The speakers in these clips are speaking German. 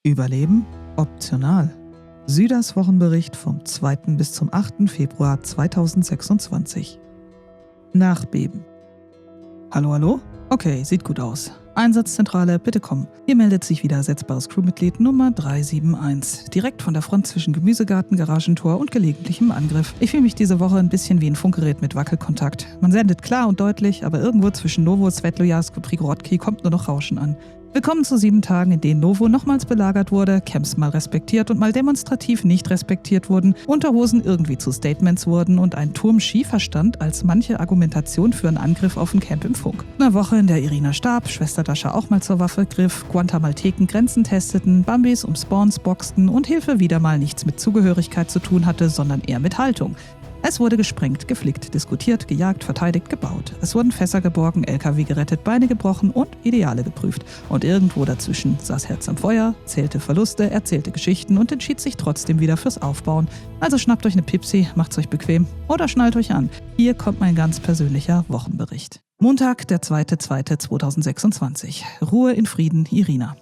Überleben optional. Süders Wochenbericht vom 2. bis zum 8. Februar 2026. Nachbeben. Hallo? Okay, sieht gut aus. Einsatzzentrale, bitte kommen. Hier meldet sich wieder ersetzbares Crewmitglied Nummer 371. Direkt von der Front zwischen Gemüsegarten, Garagentor und gelegentlichem Angriff. Ich fühle mich diese Woche ein bisschen wie ein Funkgerät mit Wackelkontakt. Man sendet klar und deutlich, aber irgendwo zwischen Novo, Svetlojarsk und Prigorodki kommt nur noch Rauschen an. Willkommen zu 7 Tagen, in denen Novo nochmals belagert wurde, Camps mal respektiert und mal demonstrativ nicht respektiert wurden, Unterhosen irgendwie zu Statements wurden und ein Turm schiefer stand als manche Argumentation für einen Angriff auf ein Camp im Funk. Eine Woche, in der Irina starb, Schwester Dasha auch mal zur Waffe griff, Guantamalteken Grenzen testeten, Bambis um Spawns boxten und Hilfe wieder mal nichts mit Zugehörigkeit zu tun hatte, sondern eher mit Haltung. Es wurde gesprengt, geflickt, diskutiert, gejagt, verteidigt, gebaut. Es wurden Fässer geborgen, LKW gerettet, Beine gebrochen und Ideale geprüft. Und irgendwo dazwischen saß Herz am Feuer, zählte Verluste, erzählte Geschichten und entschied sich trotzdem wieder fürs Aufbauen. Also schnappt euch eine Pipsi, macht's euch bequem oder schnallt euch an. Hier kommt mein ganz persönlicher Wochenbericht. Montag, der 2.2.2026. Ruhe in Frieden, Irina.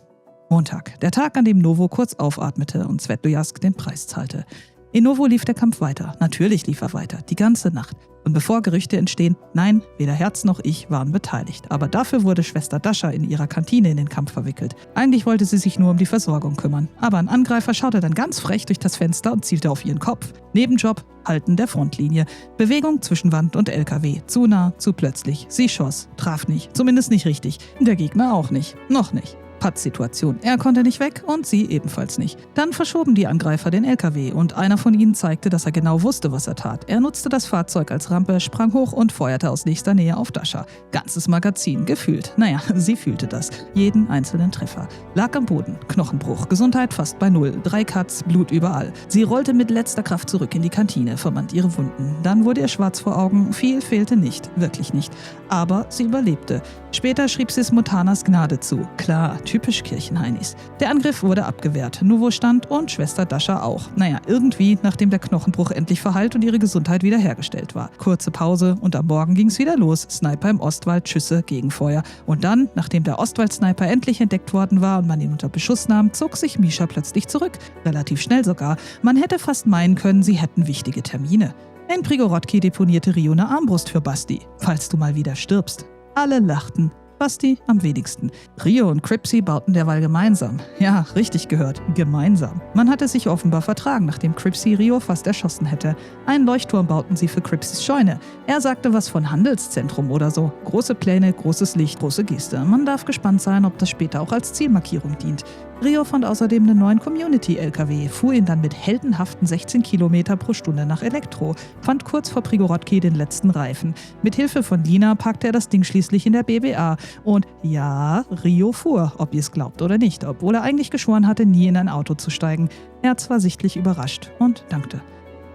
Montag, der Tag, an dem Novo kurz aufatmete und Svetlojarsk den Preis zahlte. In Novo lief der Kampf weiter. Natürlich lief er weiter, die ganze Nacht. Und bevor Gerüchte entstehen, nein, weder Herz noch ich waren beteiligt. Aber dafür wurde Schwester Dasha in ihrer Kantine in den Kampf verwickelt. Eigentlich wollte sie sich nur um die Versorgung kümmern. Aber ein Angreifer schaute dann ganz frech durch das Fenster und zielte auf ihren Kopf. Nebenjob, Halten der Frontlinie. Bewegung zwischen Wand und LKW. Zu nah, zu plötzlich. Sie schoss, traf nicht, zumindest nicht richtig. Der Gegner auch nicht. Noch nicht. Pattsituation. Er konnte nicht weg und sie ebenfalls nicht. Dann verschoben die Angreifer den LKW und einer von ihnen zeigte, dass er genau wusste, was er tat. Er nutzte das Fahrzeug als Rampe, sprang hoch und feuerte aus nächster Nähe auf Dasha. Ganzes Magazin, gefühlt. Naja, sie fühlte das. Jeden einzelnen Treffer. Lag am Boden, Knochenbruch, Gesundheit fast bei 0, 3 Cuts, Blut überall. Sie rollte mit letzter Kraft zurück in die Kantine, verband ihre Wunden. Dann wurde ihr schwarz vor Augen, viel fehlte nicht, wirklich nicht. Aber sie überlebte. Später schrieb sie es Montanas Gnade zu. Klar, typisch Kirchenheinis. Der Angriff wurde abgewehrt. Novo stand und Schwester Dasha auch. Naja, irgendwie, nachdem der Knochenbruch endlich verheilt und ihre Gesundheit wiederhergestellt war. Kurze Pause und am Morgen ging's wieder los. Sniper im Ostwald, Schüsse, Gegenfeuer. Und dann, nachdem der Ostwald-Sniper endlich entdeckt worden war und man ihn unter Beschuss nahm, zog sich Misha plötzlich zurück. Relativ schnell sogar. Man hätte fast meinen können, sie hätten wichtige Termine. In Prigorodki deponierte Rio eine Armbrust für Basti. Falls du mal wieder stirbst. Alle lachten. Basti am wenigsten. Rio und Cripsy bauten derweil gemeinsam. Ja, richtig gehört, gemeinsam. Man hatte sich offenbar vertragen, nachdem Cripsy Rio fast erschossen hätte. Einen Leuchtturm bauten sie für Cripsys Scheune. Er sagte was von Handelszentrum oder so. Große Pläne, großes Licht, große Geste. Man darf gespannt sein, ob das später auch als Zielmarkierung dient. Rio fand außerdem einen neuen Community-LKW, fuhr ihn dann mit heldenhaften 16 Kilometer pro Stunde nach Elektro, fand kurz vor Prigorodki den letzten Reifen. Mit Hilfe von Lina packte er das Ding schließlich in der BBA. Und ja, Rio fuhr, ob ihr es glaubt oder nicht, obwohl er eigentlich geschworen hatte, nie in ein Auto zu steigen. Herz war sichtlich überrascht und dankte.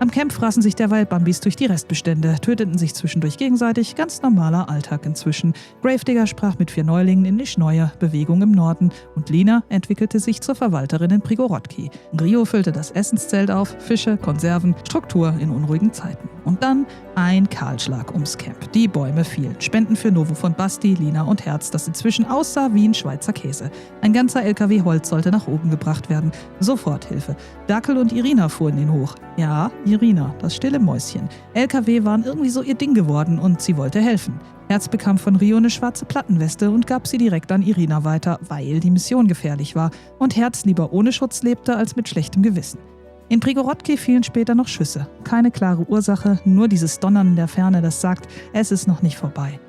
Am Camp fraßen sich derweil Bambis durch die Restbestände, töteten sich zwischendurch gegenseitig, ganz normaler Alltag inzwischen. Gravedigger sprach mit 4 Neulingen in Nischneue, Bewegung im Norden und Lina entwickelte sich zur Verwalterin in Prigorodki. Rio füllte das Essenszelt auf, Fische, Konserven, Struktur in unruhigen Zeiten. Und dann ein Kahlschlag ums Camp. Die Bäume fielen. Spenden für Novo von Basti, Lina und Herz, das inzwischen aussah wie ein Schweizer Käse. Ein ganzer LKW Holz sollte nach oben gebracht werden. Soforthilfe. Dakel und Irina fuhren ihn hoch. Ja, Irina, das stille Mäuschen. LKW waren irgendwie so ihr Ding geworden und sie wollte helfen. Herz bekam von Rio eine schwarze Plattenweste und gab sie direkt an Irina weiter, weil die Mission gefährlich war und Herz lieber ohne Schutz lebte als mit schlechtem Gewissen. In Prigorodki fielen später noch Schüsse. Keine klare Ursache, nur dieses Donnern in der Ferne, das sagt, es ist noch nicht vorbei.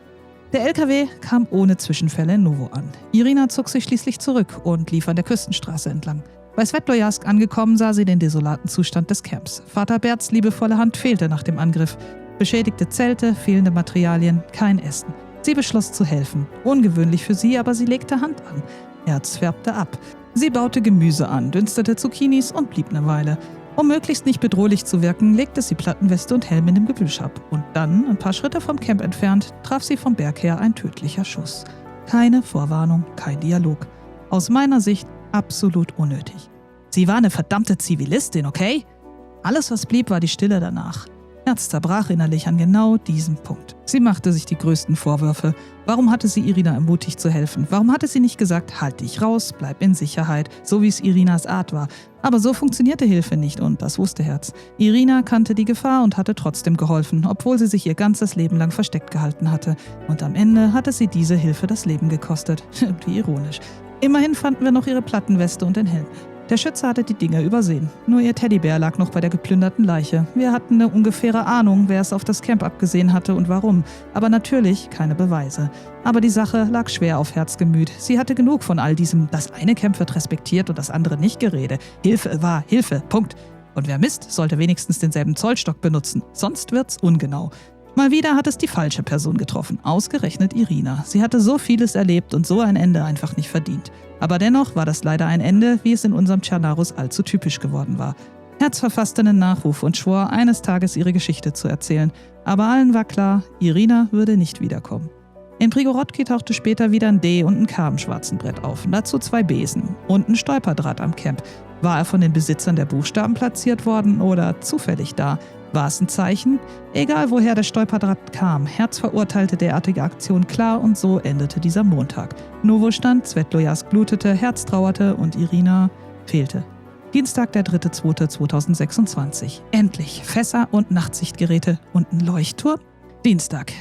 Der LKW kam ohne Zwischenfälle in Novo an. Irina zog sich schließlich zurück und lief an der Küstenstraße entlang. Bei Svetlojarsk angekommen, sah sie den desolaten Zustand des Camps. Vater Berts liebevolle Hand fehlte nach dem Angriff. Beschädigte Zelte, fehlende Materialien, kein Essen. Sie beschloss zu helfen. Ungewöhnlich für sie, aber sie legte Hand an. Herz färbte ab. Sie baute Gemüse an, dünstete Zucchinis und blieb eine Weile. Um möglichst nicht bedrohlich zu wirken, legte sie Plattenweste und Helm in dem Gebüsch ab. Und dann, ein paar Schritte vom Camp entfernt, traf sie vom Berg her ein tödlicher Schuss. Keine Vorwarnung, kein Dialog. Aus meiner Sicht absolut unnötig. Sie war eine verdammte Zivilistin, okay? Alles, was blieb, war die Stille danach. Herz zerbrach innerlich an genau diesem Punkt. Sie machte sich die größten Vorwürfe. Warum hatte sie Irina ermutigt zu helfen? Warum hatte sie nicht gesagt, halt dich raus, bleib in Sicherheit, so wie es Irinas Art war? Aber so funktionierte Hilfe nicht und das wusste Herz. Irina kannte die Gefahr und hatte trotzdem geholfen, obwohl sie sich ihr ganzes Leben lang versteckt gehalten hatte. Und am Ende hatte sie diese Hilfe das Leben gekostet. Wie ironisch. Immerhin fanden wir noch ihre Plattenweste und den Helm. Der Schütze hatte die Dinger übersehen. Nur ihr Teddybär lag noch bei der geplünderten Leiche. Wir hatten eine ungefähre Ahnung, wer es auf das Camp abgesehen hatte und warum. Aber natürlich keine Beweise. Aber die Sache lag schwer auf Herzgemüt. Sie hatte genug von all diesem, das eine Camp wird respektiert und das andere nicht Gerede. Hilfe war Hilfe, Punkt. Und wer misst, sollte wenigstens denselben Zollstock benutzen. Sonst wird's ungenau. Mal wieder hat es die falsche Person getroffen. Ausgerechnet Irina. Sie hatte so vieles erlebt und so ein Ende einfach nicht verdient. Aber dennoch war das leider ein Ende, wie es in unserem Czarnarus allzu typisch geworden war. Herz verfasste einen Nachruf und schwor, eines Tages ihre Geschichte zu erzählen. Aber allen war klar, Irina würde nicht wiederkommen. In Prigorodki tauchte später wieder ein D und ein K am schwarzen Brett auf. Dazu 2 Besen und ein Stolperdraht am Camp. War er von den Besitzern der Buchstaben platziert worden oder zufällig da? War es ein Zeichen? Egal woher der Stolperdraht kam, Herz verurteilte derartige Aktion klar und so endete dieser Montag. Novo stand, Svetlojas blutete, Herz trauerte und Irina fehlte. Dienstag, der 3.2.2026. Endlich Fässer und Nachtsichtgeräte und ein Leuchtturm? Dienstag,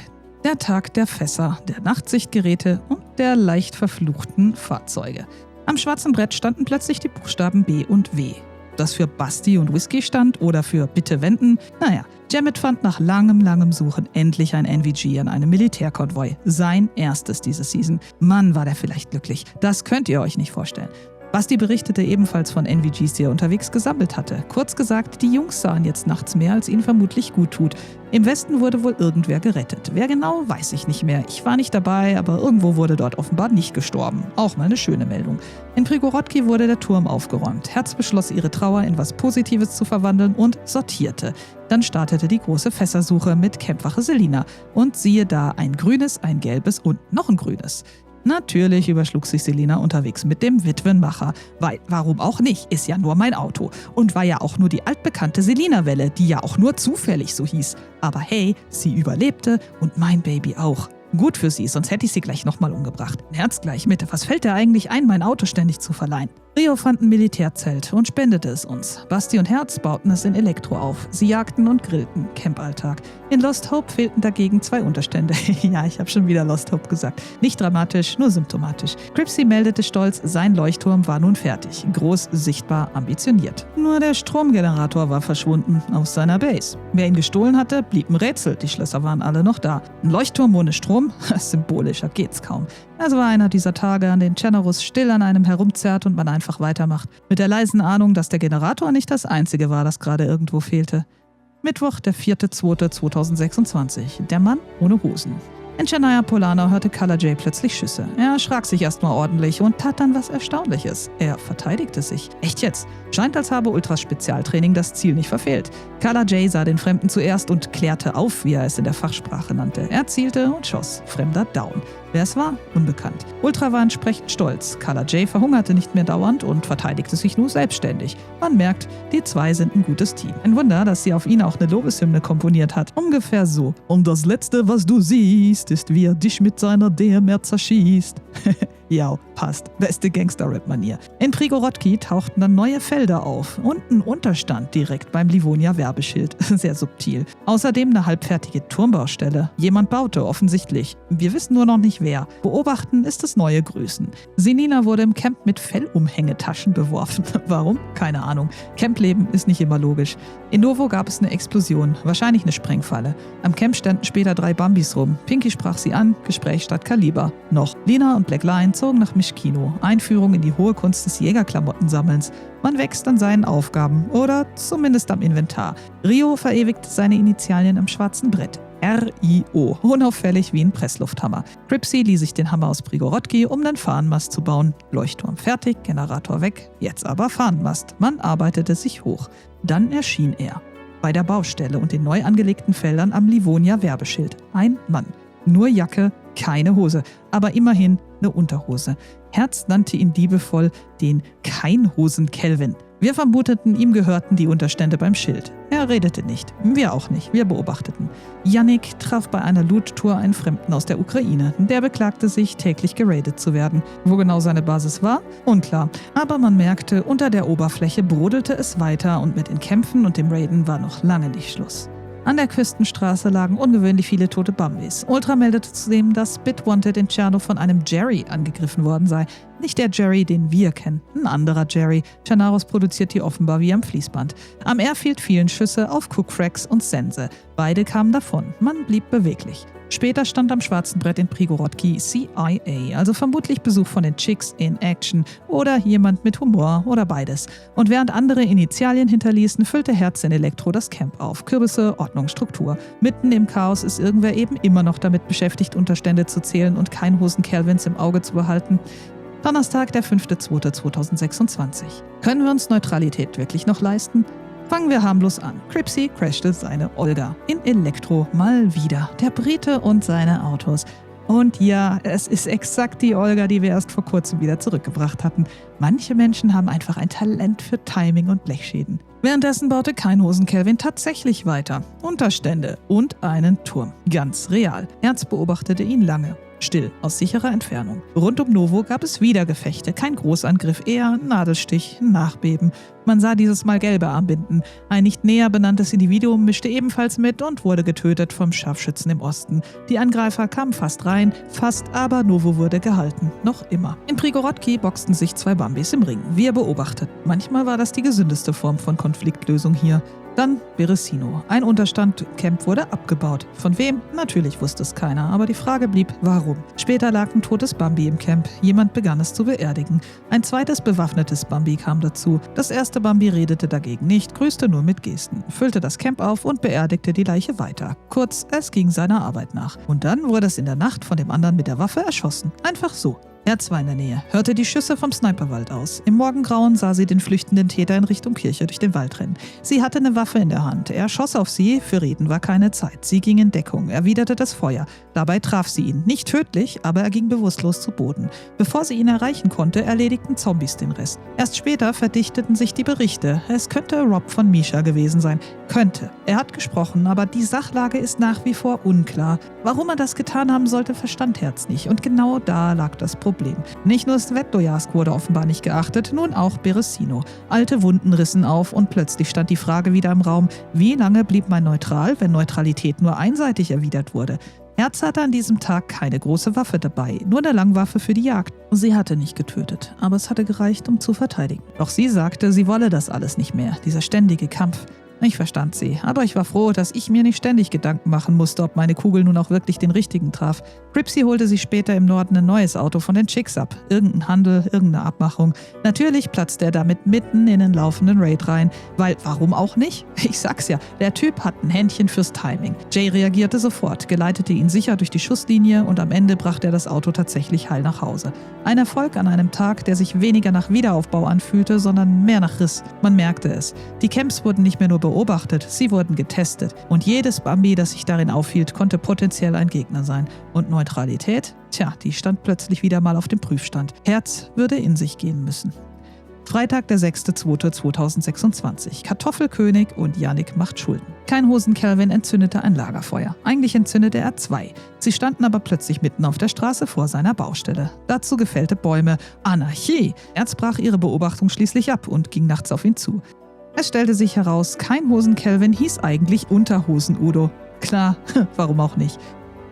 der Tag der Fässer, der Nachtsichtgeräte und der leicht verfluchten Fahrzeuge. Am schwarzen Brett standen plötzlich die Buchstaben B und W. Das für Basti und Whisky stand oder für Bitte wenden. Naja, Jamet fand nach langem Suchen endlich ein NVG an einem Militärkonvoi. Sein erstes diese Season. Mann, war der vielleicht glücklich. Das könnt ihr euch nicht vorstellen. Basti berichtete ebenfalls von NVGs, die er unterwegs gesammelt hatte. Kurz gesagt, die Jungs sahen jetzt nachts mehr, als ihnen vermutlich gut tut. Im Westen wurde wohl irgendwer gerettet. Wer genau, weiß ich nicht mehr. Ich war nicht dabei, aber irgendwo wurde dort offenbar nicht gestorben. Auch mal eine schöne Meldung. In Prigorodki wurde der Turm aufgeräumt. Herz beschloss, ihre Trauer in was Positives zu verwandeln und sortierte. Dann startete die große Fässersuche mit Campwache Selina. Und siehe da, ein grünes, ein gelbes und noch ein grünes. Natürlich überschlug sich Selina unterwegs mit dem Witwenmacher, weil warum auch nicht, ist ja nur mein Auto und war ja auch nur die altbekannte Selina-Welle, die ja auch nur zufällig so hieß. Aber hey, sie überlebte und mein Baby auch. Gut für sie, sonst hätte ich sie gleich nochmal umgebracht. Herz gleich mit, was fällt dir eigentlich ein, mein Auto ständig zu verleihen? Rio fand ein Militärzelt und spendete es uns. Basti und Herz bauten es in Elektro auf. Sie jagten und grillten. Campalltag. In Lost Hope fehlten dagegen 2 Unterstände. Ja, ich habe schon wieder Lost Hope gesagt. Nicht dramatisch, nur symptomatisch. Cripsy meldete stolz, sein Leuchtturm war nun fertig. Groß, sichtbar, ambitioniert. Nur der Stromgenerator war verschwunden aus seiner Base. Wer ihn gestohlen hatte, blieb ein Rätsel. Die Schlösser waren alle noch da. Ein Leuchtturm ohne Strom? Symbolischer geht's kaum. Es war einer dieser Tage, an denen Czarnarus still an einem herumzerrt und man einfach weitermacht. Mit der leisen Ahnung, dass der Generator nicht das einzige war, das gerade irgendwo fehlte. Mittwoch, der 4.2.2026. Der Mann ohne Hosen. In Chennai Polana hörte Color J plötzlich Schüsse. Er erschrak sich erstmal ordentlich und tat dann was Erstaunliches. Er verteidigte sich. Echt jetzt? Scheint, als habe Ultras Spezialtraining das Ziel nicht verfehlt. Color J sah den Fremden zuerst und klärte auf, wie er es in der Fachsprache nannte. Er zielte und schoss. Fremder down. Wer es war? Unbekannt. Ultra war entsprechend stolz. Color J verhungerte nicht mehr dauernd und verteidigte sich nur selbstständig. Man merkt, die 2 sind ein gutes Team. Ein Wunder, dass sie auf ihn auch eine Lobeshymne komponiert hat. Ungefähr so. Und das Letzte, was du siehst, ist, wie er dich mit seiner DMR zerschießt. Ja, passt. Beste Gangster-Rap-Manier. In Prigorodki tauchten dann neue Felder auf und ein Unterstand direkt beim Livonia-Werbeschild. Sehr subtil. Außerdem eine halbfertige Turmbaustelle. Jemand baute offensichtlich. Wir wissen nur noch nicht wer. Beobachten ist das neue Grüßen. Selina wurde im Camp mit Fellumhängetaschen beworfen. Warum? Keine Ahnung. Campleben ist nicht immer logisch. In Novo gab es eine Explosion, wahrscheinlich eine Sprengfalle. Am Camp standen später 3 Bambis rum. Pinky sprach sie an, Gespräch statt Kaliber. Noch. Lina und Black Lion zogen nach Mischkino. Einführung in die hohe Kunst des Jägerklamottensammelns. Man wächst an seinen Aufgaben oder zumindest am Inventar. Rio verewigte seine Initialien am schwarzen Brett. R-I-O. Unauffällig wie ein Presslufthammer. Cripsy ließ sich den Hammer aus Prigorodki, um einen Fahnenmast zu bauen. Leuchtturm fertig, Generator weg, jetzt aber Fahnenmast. Man arbeitete sich hoch. Dann erschien er. Bei der Baustelle und den neu angelegten Feldern am Livonia-Werbeschild. Ein Mann. Nur Jacke, keine Hose. Aber immerhin eine Unterhose. Herz nannte ihn liebevoll den Keinhosen-Kelvin. Wir vermuteten, ihm gehörten die Unterstände beim Schild. Er redete nicht. Wir auch nicht. Wir beobachteten. Yannick traf bei einer Loot-Tour einen Fremden aus der Ukraine. Der beklagte sich, täglich geradet zu werden. Wo genau seine Basis war? Unklar. Aber man merkte, unter der Oberfläche brodelte es weiter und mit den Kämpfen und dem Raiden war noch lange nicht Schluss. An der Küstenstraße lagen ungewöhnlich viele tote Bambis. Ultra meldete zudem, dass BitWanted in Tscherno von einem Jerry angegriffen worden sei. Nicht der Jerry, den wir kennen, ein anderer Jerry. Tschernaros produziert die offenbar wie am Fließband. Am Airfield fielen Schüsse auf Cookfrax und Sense. Beide kamen davon. Man blieb beweglich. Später stand am schwarzen Brett in Prigorodki CIA, also vermutlich Besuch von den Chicks in Action oder jemand mit Humor oder beides. Und während andere Initialien hinterließen, füllte Herz in Elektro das Camp auf. Kürbisse, Ordnung, Struktur. Mitten im Chaos ist irgendwer eben immer noch damit beschäftigt, Unterstände zu zählen und Keinhosen-Kelvins im Auge zu behalten. Donnerstag, der 5.2.2026. Können wir uns Neutralität wirklich noch leisten? Fangen wir harmlos an. Cripsy crashte seine Olga. In Elektro mal wieder. Der Brite und seine Autos. Und ja, es ist exakt die Olga, die wir erst vor kurzem wieder zurückgebracht hatten. Manche Menschen haben einfach ein Talent für Timing und Blechschäden. Währenddessen baute Keinhosen-Kelvin tatsächlich weiter. Unterstände und einen Turm. Ganz real. Herz beobachtete ihn lange. Still, aus sicherer Entfernung. Rund um Novo gab es wieder Gefechte. Kein Großangriff, eher Nadelstich, Nachbeben. Man sah dieses Mal gelbe Armbinden. Ein nicht näher benanntes Individuum mischte ebenfalls mit und wurde getötet vom Scharfschützen im Osten. Die Angreifer kamen fast rein, aber Novo wurde gehalten. Noch immer. In Prigorodki boxten sich zwei Bambis im Ring. Wir beobachteten. Manchmal war das die gesündeste Form von Konfliktlösung hier. Dann Beresino. Ein Unterstandcamp wurde abgebaut. Von wem? Natürlich wusste es keiner, aber die Frage blieb, warum? Später lag ein totes Bambi im Camp. Jemand begann es zu beerdigen. Ein zweites bewaffnetes Bambi kam dazu. Das erste Bambi redete dagegen nicht, grüßte nur mit Gesten, füllte das Camp auf und beerdigte die Leiche weiter. Kurz, es ging seiner Arbeit nach. Und dann wurde es in der Nacht von dem anderen mit der Waffe erschossen. Einfach so. Herz war in der Nähe, hörte die Schüsse vom Sniperwald aus. Im Morgengrauen sah sie den flüchtenden Täter in Richtung Kirche durch den Wald rennen. Sie hatte eine Waffe in der Hand. Er schoss auf sie, für Reden war keine Zeit. Sie ging in Deckung, erwiderte das Feuer. Dabei traf sie ihn. Nicht tödlich, aber er ging bewusstlos zu Boden. Bevor sie ihn erreichen konnte, erledigten Zombies den Rest. Erst später verdichteten sich die Berichte. Es könnte Rob von Misha gewesen sein. Könnte. Er hat gesprochen, aber die Sachlage ist nach wie vor unklar. Warum er das getan haben sollte, verstand Herz nicht. Und genau da lag das Problem. Nicht nur Svetlojarsk wurde offenbar nicht geachtet, nun auch Beresino. Alte Wunden rissen auf und plötzlich stand die Frage wieder im Raum, wie lange blieb man neutral, wenn Neutralität nur einseitig erwidert wurde? Herz hatte an diesem Tag keine große Waffe dabei, nur eine Langwaffe für die Jagd. Sie hatte nicht getötet, aber es hatte gereicht, um zu verteidigen. Doch sie sagte, sie wolle das alles nicht mehr, dieser ständige Kampf. Ich verstand sie, aber ich war froh, dass ich mir nicht ständig Gedanken machen musste, ob meine Kugel nun auch wirklich den richtigen traf. Cripsy holte sich später im Norden ein neues Auto von den Chicks ab. Irgendein Handel, irgendeine Abmachung. Natürlich platzte er damit mitten in den laufenden Raid rein, weil, warum auch nicht? Ich sag's ja, der Typ hat ein Händchen fürs Timing. Jay reagierte sofort, geleitete ihn sicher durch die Schusslinie und am Ende brachte er das Auto tatsächlich heil nach Hause. Ein Erfolg an einem Tag, der sich weniger nach Wiederaufbau anfühlte, sondern mehr nach Riss. Man merkte es. Die Camps wurden nicht mehr nur beobachtet, sie wurden getestet. Und jedes Bambi, das sich darin aufhielt, konnte potenziell ein Gegner sein. Und Neutralität? Tja, die stand plötzlich wieder mal auf dem Prüfstand. Herz würde in sich gehen müssen. Freitag, der 6.2.2026. Kartoffelkönig und Yannick macht Schulden. Keinhosen-Kelvin entzündete ein Lagerfeuer. Eigentlich entzündete er 2. Sie standen aber plötzlich mitten auf der Straße vor seiner Baustelle. Dazu gefällte Bäume. Anarchie! Herz brach ihre Beobachtung schließlich ab und ging nachts auf ihn zu. Es stellte sich heraus, Keinhosen-Kelvin hieß eigentlich Unterhosen-Udo. Klar, warum auch nicht.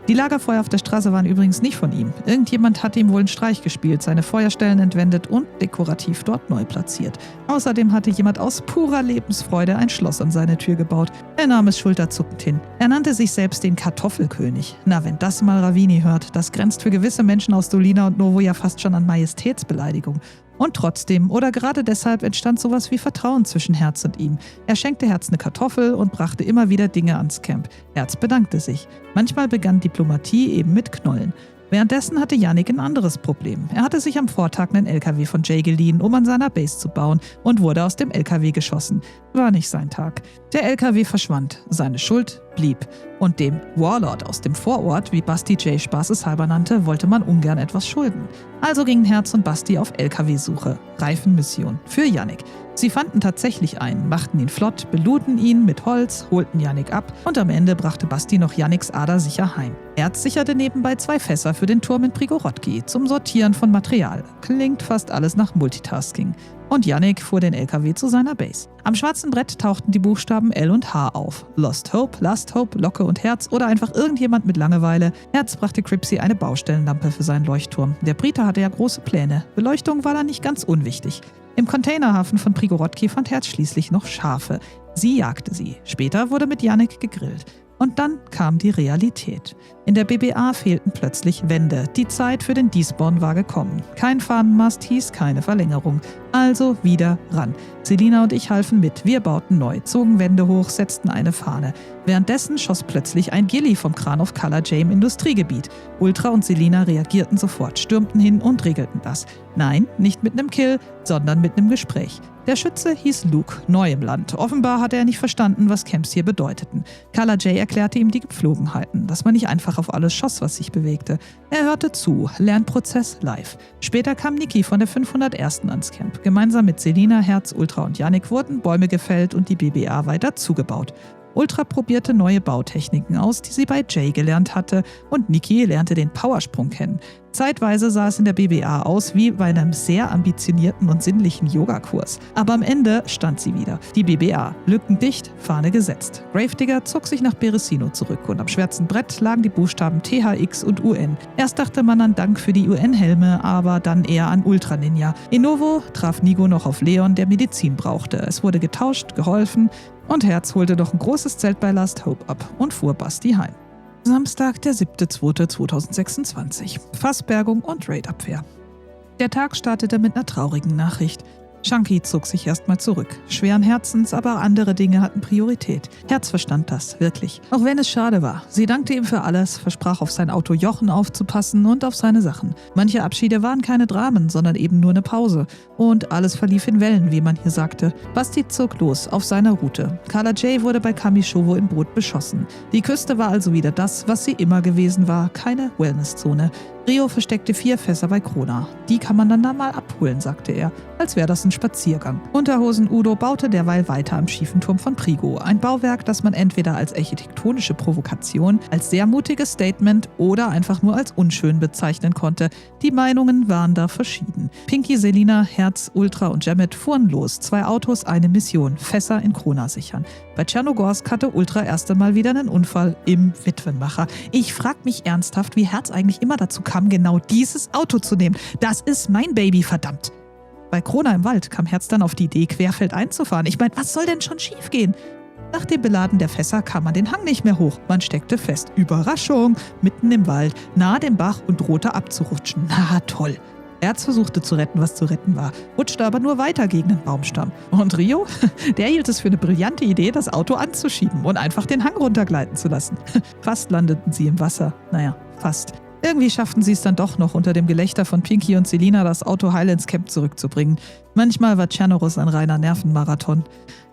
Die Lagerfeuer auf der Straße waren übrigens nicht von ihm. Irgendjemand hatte ihm wohl einen Streich gespielt, seine Feuerstellen entwendet und dekorativ dort neu platziert. Außerdem hatte jemand aus purer Lebensfreude ein Schloss an seine Tür gebaut. Er nahm es schulterzuckend hin. Er nannte sich selbst den Kartoffelkönig. Na, wenn das mal Ravini hört, das grenzt für gewisse Menschen aus Dolina und Novo ja fast schon an Majestätsbeleidigung. Und trotzdem, oder gerade deshalb, entstand sowas wie Vertrauen zwischen Herz und ihm. Er schenkte Herz eine Kartoffel und brachte immer wieder Dinge ans Camp. Herz bedankte sich. Manchmal begann Diplomatie eben mit Knollen. Währenddessen hatte Yannick ein anderes Problem. Er hatte sich am Vortag einen LKW von Jay geliehen, um an seiner Base zu bauen, und wurde aus dem LKW geschossen. War nicht sein Tag. Der LKW verschwand, seine Schuld blieb. Und dem Warlord aus dem Vorort, wie Basti J. spaßeshalber nannte, wollte man ungern etwas schulden. Also gingen Herz und Basti auf LKW-Suche. Reifenmission für Jannik. Sie fanden tatsächlich einen, machten ihn flott, beluden ihn mit Holz, holten Jannik ab und am Ende brachte Basti noch Janniks Ader sicher heim. Herz sicherte nebenbei 2 Fässer für den Turm in Prigorodki zum Sortieren von Material. Klingt fast alles nach Multitasking. Und Jannik fuhr den LKW zu seiner Base. Am schwarzen Brett tauchten die Buchstaben L und H auf. Lost Hope, Last Hope, Locke und Herz oder einfach irgendjemand mit Langeweile. Herz brachte Cripsy eine Baustellenlampe für seinen Leuchtturm. Der Brite hatte ja große Pläne. Beleuchtung war da nicht ganz unwichtig. Im Containerhafen von Prigorodki fand Herz schließlich noch Schafe. Sie jagte sie. Später wurde mit Jannik gegrillt. Und dann kam die Realität. In der BBA fehlten plötzlich Wände. Die Zeit für den Despawn war gekommen. Kein Fahnenmast hieß keine Verlängerung. Also wieder ran. Selina und ich halfen mit. Wir bauten neu, zogen Wände hoch, setzten eine Fahne. Währenddessen schoss plötzlich ein Gilly vom Kran auf Color J im Industriegebiet. Ultra und Selina reagierten sofort, stürmten hin und regelten das. Nein, nicht mit einem Kill, sondern mit einem Gespräch. Der Schütze hieß Luke, neu im Land. Offenbar hatte er nicht verstanden, was Camps hier bedeuteten. Color J erklärte ihm die Gepflogenheiten, dass man nicht einfach auf alles schoss, was sich bewegte. Er hörte zu, Lernprozess live. Später kam Niki von der 501. ans Camp. Gemeinsam mit Selina, Herz, Ultra und Jannik wurden Bäume gefällt und die BBA weiter zugebaut. Ultra probierte neue Bautechniken aus, die sie bei Jay gelernt hatte, und Niki lernte den Powersprung kennen. Zeitweise sah es in der BBA aus wie bei einem sehr ambitionierten und sinnlichen Yogakurs. Aber am Ende stand sie wieder. Die BBA, lückendicht, Fahne gesetzt. Gravedigger zog sich nach Beresino zurück und am schwarzen Brett lagen die Buchstaben THX und UN. Erst dachte man an Dank für die UN-Helme, aber dann eher an Ultra Ninja. In Novo traf Nigo noch auf Leon, der Medizin brauchte. Es wurde getauscht, geholfen und Herz holte noch ein großes Zelt bei Last Hope ab und fuhr Basti heim. Samstag, der 7.2.2026. Fassbergung und Raidabwehr. Der Tag startete mit einer traurigen Nachricht. Chunky zog sich erstmal zurück. Schweren Herzens, aber andere Dinge hatten Priorität. Herz verstand das, wirklich. Auch wenn es schade war. Sie dankte ihm für alles, versprach auf sein Auto Jochen aufzupassen und auf seine Sachen. Manche Abschiede waren keine Dramen, sondern eben nur eine Pause. Und alles verlief in Wellen, wie man hier sagte. Basti zog los, auf seiner Route. Color J wurde bei Kamishovo im Boot beschossen. Die Küste war also wieder das, was sie immer gewesen war, keine Wellnesszone. Rio versteckte 4 Fässer bei Krona. Die kann man dann da mal abholen, sagte er, als wäre das ein Spaziergang. Unterhosen Udo baute derweil weiter am schiefen Turm von Prigo. Ein Bauwerk, das man entweder als architektonische Provokation, als sehr mutiges Statement oder einfach nur als unschön bezeichnen konnte. Die Meinungen waren da verschieden. Pinky, Selina, Herz, Ultra und Jamet fuhren los. 2 Autos, eine Mission, Fässer in Krona sichern. Bei Tschernogorsk hatte Ultra erst einmal wieder einen Unfall im Witwenmacher. Ich frag mich ernsthaft, wie Herz eigentlich immer dazu kam, genau dieses Auto zu nehmen. Das ist mein Baby, verdammt. Bei Krona im Wald kam Herz dann auf die Idee, querfeldein zu fahren. Ich meine, was soll denn schon schiefgehen? Nach dem Beladen der Fässer kam man den Hang nicht mehr hoch. Man steckte fest. Überraschung! Mitten im Wald, nahe dem Bach und drohte abzurutschen. Na toll! Herz versuchte zu retten, was zu retten war, rutschte aber nur weiter gegen den Baumstamm. Und Rio? Der hielt es für eine brillante Idee, das Auto anzuschieben und einfach den Hang runtergleiten zu lassen. Fast landeten sie im Wasser. Naja, fast. Irgendwie schafften sie es dann doch noch, unter dem Gelächter von Pinky und Selina das Auto heil ins Camp zurückzubringen. Manchmal war Tschernorus ein reiner Nervenmarathon.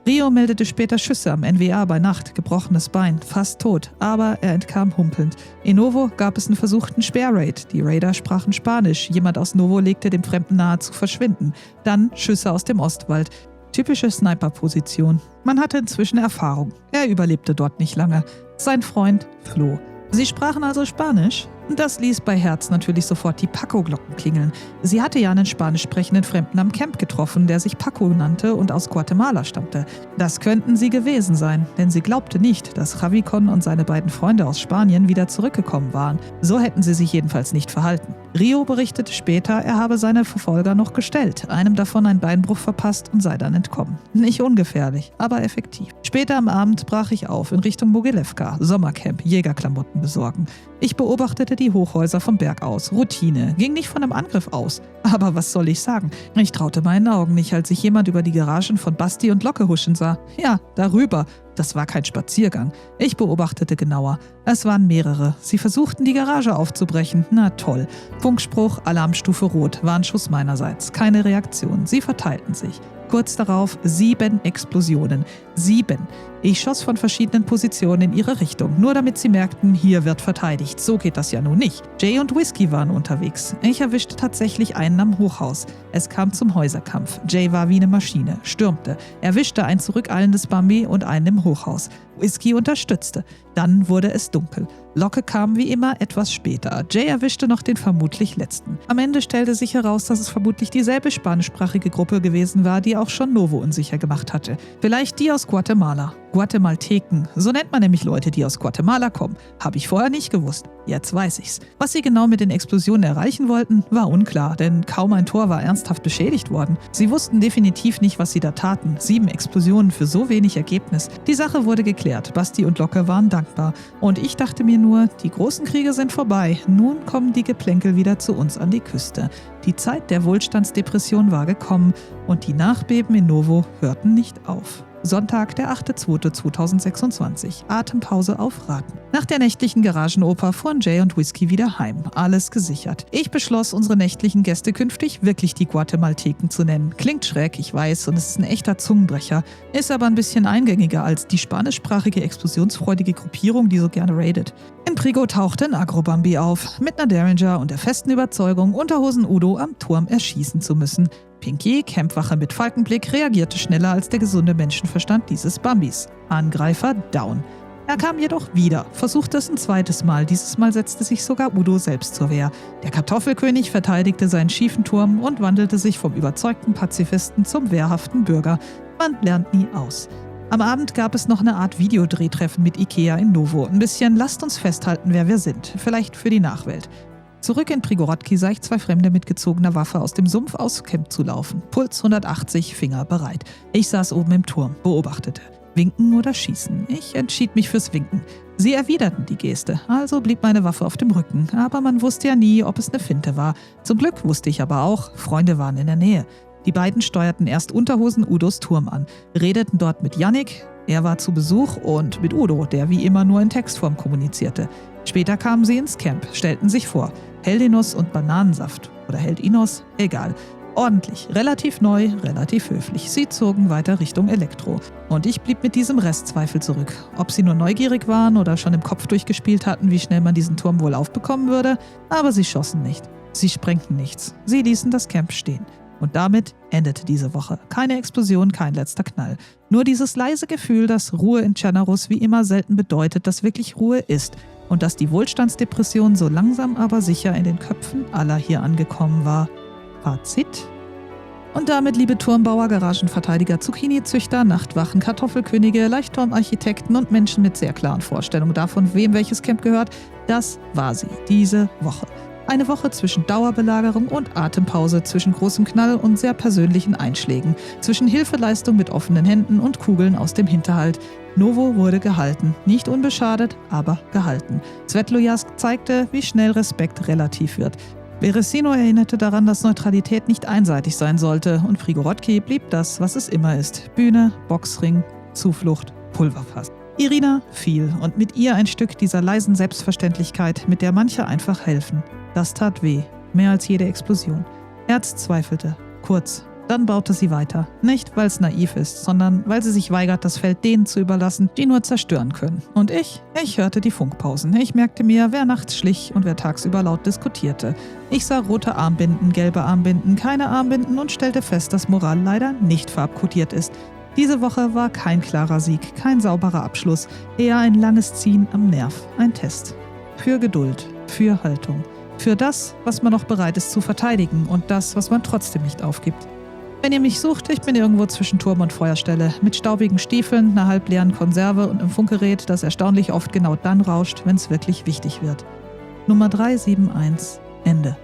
Rio meldete später Schüsse am NWA bei Nacht, gebrochenes Bein, fast tot, aber er entkam humpelnd. In Novo gab es einen versuchten Speerraid. Die Raider sprachen Spanisch. Jemand aus Novo legte dem Fremden nahe zu verschwinden. Dann Schüsse aus dem Ostwald. Typische Sniper-Position. Man hatte inzwischen Erfahrung. Er überlebte dort nicht lange. Sein Freund floh. Sie sprachen also Spanisch? Das ließ bei Herz natürlich sofort die Paco-Glocken klingeln. Sie hatte ja einen spanisch sprechenden Fremden am Camp getroffen, der sich Paco nannte und aus Guatemala stammte. Das könnten sie gewesen sein, denn sie glaubte nicht, dass Javicon und seine beiden Freunde aus Spanien wieder zurückgekommen waren. So hätten sie sich jedenfalls nicht verhalten. Rio berichtete später, er habe seine Verfolger noch gestellt, einem davon einen Beinbruch verpasst und sei dann entkommen. Nicht ungefährlich, aber effektiv. Später am Abend brach ich auf in Richtung Mogilewka, Sommercamp, Jägerklamotten besorgen. Ich beobachtete die Hochhäuser vom Berg aus. Routine. Ging nicht von einem Angriff aus. Aber was soll ich sagen? Ich traute meinen Augen nicht, als ich jemand über die Garagen von Basti und Locke huschen sah. Ja, darüber. Das war kein Spaziergang. Ich beobachtete genauer. Es waren mehrere. Sie versuchten, die Garage aufzubrechen. Na toll. Funkspruch, Alarmstufe Rot, Warnschuss meinerseits. Keine Reaktion. Sie verteilten sich. Kurz darauf 7 Explosionen. 7. Ich schoss von verschiedenen Positionen in ihre Richtung, nur damit sie merkten, hier wird verteidigt. So geht das ja nun nicht. Jay und Whiskey waren unterwegs. Ich erwischte tatsächlich einen am Hochhaus. Es kam zum Häuserkampf. Jay war wie eine Maschine, stürmte, erwischte ein zurückeilendes Bambi und einen im Hochhaus. Whiskey unterstützte. Dann wurde es dunkel. Locke kam wie immer etwas später. Jay erwischte noch den vermutlich letzten. Am Ende stellte sich heraus, dass es vermutlich dieselbe spanischsprachige Gruppe gewesen war, die auch schon Novo unsicher gemacht hatte. Vielleicht die aus Guatemala. Guatemalteken, so nennt man nämlich Leute, die aus Guatemala kommen. Habe ich vorher nicht gewusst. Jetzt weiß ich's. Was sie genau mit den Explosionen erreichen wollten, war unklar, denn kaum ein Tor war ernsthaft beschädigt worden. Sie wussten definitiv nicht, was sie da taten. 7 Explosionen für so wenig Ergebnis. Die Sache wurde geklärt. Basti und Locke waren dankbar. Und ich dachte mir nur, die großen Kriege sind vorbei. Nun kommen die Geplänkel wieder zu uns an die Küste. Die Zeit der Wohlstandsdepression war gekommen und die Nachbeben in Novo hörten nicht auf. Sonntag, der 8.2.2026. Atempause auf Raten. Nach der nächtlichen Garagenoper fuhren Jay und Whiskey wieder heim. Alles gesichert. Ich beschloss, unsere nächtlichen Gäste künftig wirklich die Guatemalteken zu nennen. Klingt schräg, ich weiß, und es ist ein echter Zungenbrecher. Ist aber ein bisschen eingängiger als die spanischsprachige explosionsfreudige Gruppierung, die so gerne raidet. In Prigo tauchte ein Agrobambi auf, mit einer Derringer und der festen Überzeugung, Unterhosen Udo am Turm erschießen zu müssen. Pinky, Campwache mit Falkenblick, reagierte schneller als der gesunde Menschenverstand dieses Bambis. Angreifer down. Er kam jedoch wieder, versuchte es ein zweites Mal. Dieses Mal setzte sich sogar Udo selbst zur Wehr. Der Kartoffelkönig verteidigte seinen schiefen Turm und wandelte sich vom überzeugten Pazifisten zum wehrhaften Bürger. Man lernt nie aus. Am Abend gab es noch eine Art Videodrehtreffen mit Ikea in Novo. Ein bisschen lasst uns festhalten, wer wir sind. Vielleicht für die Nachwelt. Zurück in Prigorodki sah ich 2 Fremde mit gezogener Waffe aus dem Sumpf aus Camp zulaufen. Puls 180, Finger bereit. Ich saß oben im Turm, beobachtete. Winken oder schießen? Ich entschied mich fürs Winken. Sie erwiderten die Geste, also blieb meine Waffe auf dem Rücken. Aber man wusste ja nie, ob es eine Finte war. Zum Glück wusste ich aber auch, Freunde waren in der Nähe. Die beiden steuerten erst Unterhosen Udos Turm an, redeten dort mit Yannick, er war zu Besuch, und mit Udo, der wie immer nur in Textform kommunizierte. Später kamen sie ins Camp, stellten sich vor. Heldinos und Bananensaft. Oder Heldinos? Egal. Ordentlich, relativ neu, relativ höflich. Sie zogen weiter Richtung Elektro. Und ich blieb mit diesem Restzweifel zurück. Ob sie nur neugierig waren oder schon im Kopf durchgespielt hatten, wie schnell man diesen Turm wohl aufbekommen würde. Aber sie schossen nicht. Sie sprengten nichts. Sie ließen das Camp stehen. Und damit endete diese Woche. Keine Explosion, kein letzter Knall. Nur dieses leise Gefühl, dass Ruhe in Tschernaros wie immer selten bedeutet, dass wirklich Ruhe ist. Und dass die Wohlstandsdepression so langsam aber sicher in den Köpfen aller hier angekommen war. Fazit? Und damit, liebe Turmbauer, Garagenverteidiger, Zucchini-Züchter, Nachtwachen, Kartoffelkönige, Leuchtturmarchitekten und Menschen mit sehr klaren Vorstellungen davon, wem welches Camp gehört, das war sie, diese Woche. Eine Woche zwischen Dauerbelagerung und Atempause, zwischen großem Knall und sehr persönlichen Einschlägen, zwischen Hilfeleistung mit offenen Händen und Kugeln aus dem Hinterhalt. Novo wurde gehalten, nicht unbeschadet, aber gehalten. Svetlojarsk zeigte, wie schnell Respekt relativ wird. Beresino erinnerte daran, dass Neutralität nicht einseitig sein sollte, und Prigorodki blieb das, was es immer ist: Bühne, Boxring, Zuflucht, Pulverfass. Irina fiel, und mit ihr ein Stück dieser leisen Selbstverständlichkeit, mit der manche einfach helfen. Das tat weh, mehr als jede Explosion. Herz zweifelte, kurz. Dann baute sie weiter. Nicht, weil es naiv ist, sondern weil sie sich weigert, das Feld denen zu überlassen, die nur zerstören können. Und ich hörte die Funkpausen. Ich merkte mir, wer nachts schlich und wer tagsüber laut diskutierte. Ich sah rote Armbinden, gelbe Armbinden, keine Armbinden und stellte fest, dass Moral leider nicht farbkodiert ist. Diese Woche war kein klarer Sieg, kein sauberer Abschluss, eher ein langes Ziehen am Nerv, ein Test. Für Geduld, für Haltung, für das, was man noch bereit ist zu verteidigen und das, was man trotzdem nicht aufgibt. Wenn ihr mich sucht, ich bin irgendwo zwischen Turm und Feuerstelle, mit staubigen Stiefeln, einer halbleeren Konserve und einem Funkgerät, das erstaunlich oft genau dann rauscht, wenn es wirklich wichtig wird. Nummer 371, Ende.